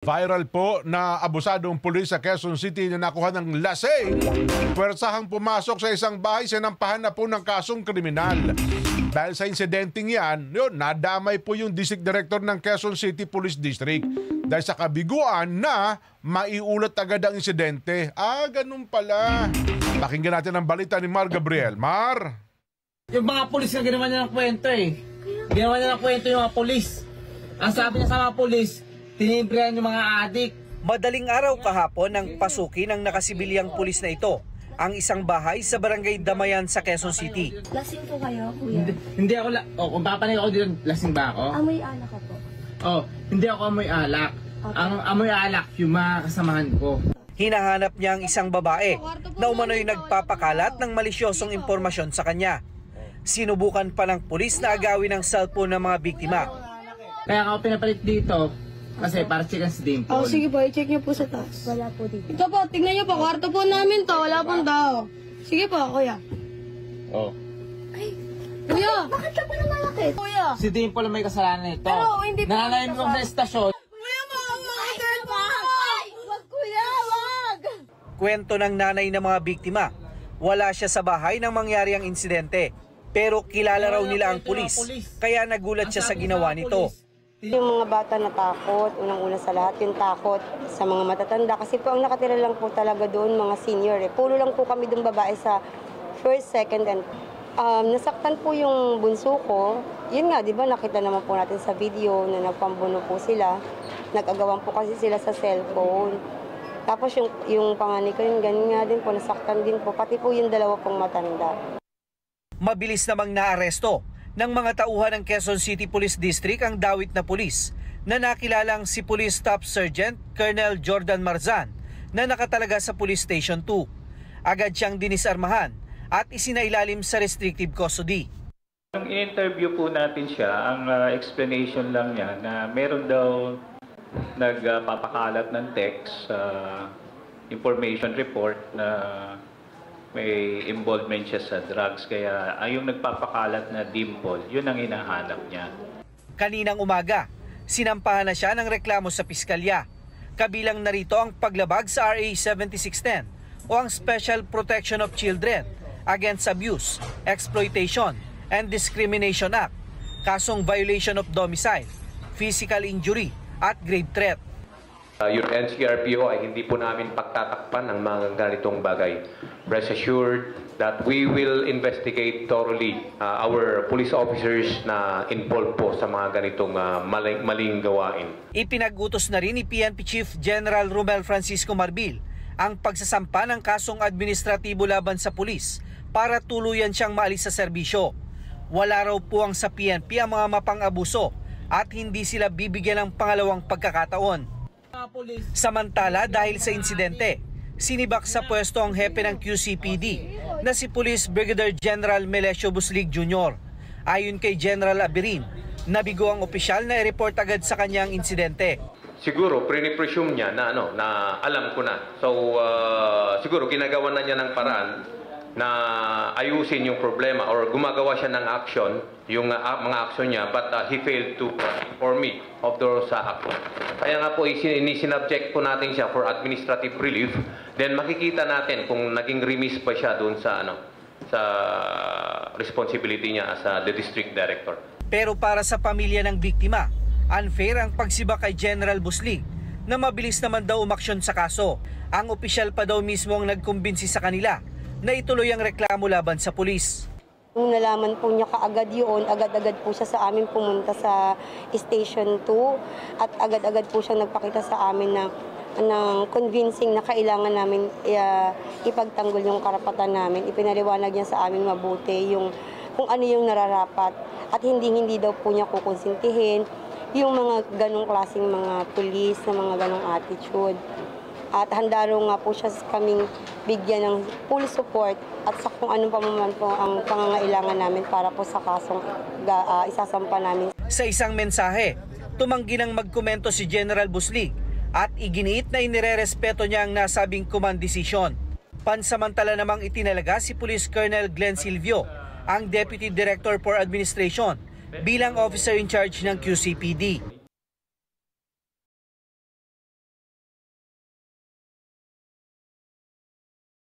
Viral po na abusadong pulis sa Quezon City na nakuha ng lasing. Puwersahang pumasok sa isang bahay, sinampahan na po ng kasong kriminal. Dahil sa insidenteng yan, nadamay po yung District Director ng Quezon City Police District. Dahil sa kabiguan na maiulat agad ang insidente. Ganun pala. Pakinggan natin ang balita ni Mar Gabriel. Mar? Yung mga pulis na ginawa niya ng kwento Ginawa niya ng kwento yung mga pulis. Ang sabi niya sa mga pulis, tinimbrihan yung mga adik. Madaling araw kahapon nang pasukin ng nakasibilyang pulis na ito ang isang bahay sa barangay Damayan sa Quezon City. Lasing po kayo, kuya? Hindi ako, kung papanay ako dito, lasing ba ako? Amoy alak ka po. Hindi ako amoy alak. Okay. Ang amoy alak, yung mga kasamahan ko. Hinahanap niya ang isang babae na umano'y nagpapakalat ng malisyosong impormasyon sa kanya. Sinubukan pa ng pulis na agawin ang cellphone ng mga biktima. Kaya ako pinapalit dito, kasi para check ang si Dimple. Sige po, i-check niyo po sa taas. Wala po dito. Ito po, tignan niyo po, kwarto po namin to, wala pong tao. Sige po, kuya. Ay, kuya! Bakit ka pa namalakit? Kuya! Si Dimple ang may kasalanan nito. Pero hindi po. Nananayin ko sa estasyon. Kuya, makakakit pa! Wag, kuya, wag! Kwento ng nanay ng mga biktima, wala siya sa bahay nang mangyari ang insidente. Pero kilala raw nila ang pulis, kaya nagulat siya sa ginawa nito. Yung mga bata natakot, unang-una sa lahat yung takot sa mga matatanda. Kasi po ang nakatira lang po talaga doon mga senior. Puro lang po kami doon babae sa first, second, and nasaktan po yung bunso ko. Yun nga, di ba nakita naman po natin sa video na nagpambuno po sila. Nag-agawan po kasi sila sa cellphone. Tapos yung panganay ko yun, ganun nga din po, nasaktan din po. Pati po yung dalawa pong matanda. Mabilis namang naaresto ng mga tauhan ng Quezon City Police District ang dawit na pulis na nakilalang si Police Staff Sergeant Colonel Jordan Marzan na nakatalaga sa Police Station 2. Agad siyang dinisarmahan at isinailalim sa restrictive custody. Nung in-interview po natin siya, ang explanation lang niya na meron daw nagpapakalat ng text information report na may involvement siya sa drugs, kaya yung nagpapakalat na Dimple, yun ang hinahanap niya. Kaninang umaga, sinampahan na siya ng reklamo sa piskalya. Kabilang narito ang paglabag sa RA 7610 o ang Special Protection of Children Against Abuse, Exploitation, and Discrimination Act, kasong violation of domicile, physical injury, at grave threat. Yung NCRPO ay hindi po namin pagtatakpan ng mga ganitong bagay. Rest assured that we will investigate thoroughly our police officers na involved po sa mga ganitong maling gawain. Ipinag-utos na rin ni PNP Chief General Romel Francisco Marbil ang pagsasampa ng kasong administratibo laban sa pulis para tuluyan siyang maalis sa serbisyo. Wala raw puwang sa PNP ang mga mapang-abuso at hindi sila bibigyan ng pangalawang pagkakataon. Samantala, dahil sa insidente, sinibak sa pwesto ang hepe ng QCPD na si Police Brigadier General Melesio Buslig Jr. Ayon kay General Abirin, nabigo ang opisyal na i-report agad sa kanyang insidente. Siguro, pre-presume niya na, na alam ko na. So, siguro ginagawa na niya ng paraan na ayusin yung problema or gumagawa siya ng action, yung mga action niya, but he failed to inform me of those action. Kaya nga po, isinubject po natin siya for administrative relief, then makikita natin kung naging remiss pa siya doon sa, sa responsibility niya as the district director. Pero para sa pamilya ng biktima, unfair ang pagsibak kay General Buslig na mabilis naman daw umaksyon sa kaso. Ang opisyal pa daw mismo ang nagkumbinsi sa kanila na ituloy ang reklamo laban sa pulis. Nung nalaman po niya kaagad yun, agad-agad po siya sa amin pumunta sa Station 2 at agad-agad po siya nagpakita sa amin ng convincing na kailangan namin ipagtanggol yung karapatan namin. Ipinaliwanag niya sa amin mabuti kung ano yung nararapat at hindi daw po niya kukonsintihin yung mga ganong klaseng mga pulis na mga ganong attitude. At handa rin nga po siya kaming bigyan ng full support at sa kung anong pamuman po ang pangangailangan namin para po sa kasong isasampa namin. Sa isang mensahe, tumanggi ng magkomento si General Buslig at iginiit na inirerespeto niya ang nasabing command decision. Pansamantala namang itinalaga si Police Colonel Glenn Silvio, ang Deputy Director for Administration, bilang officer in charge ng QCPD.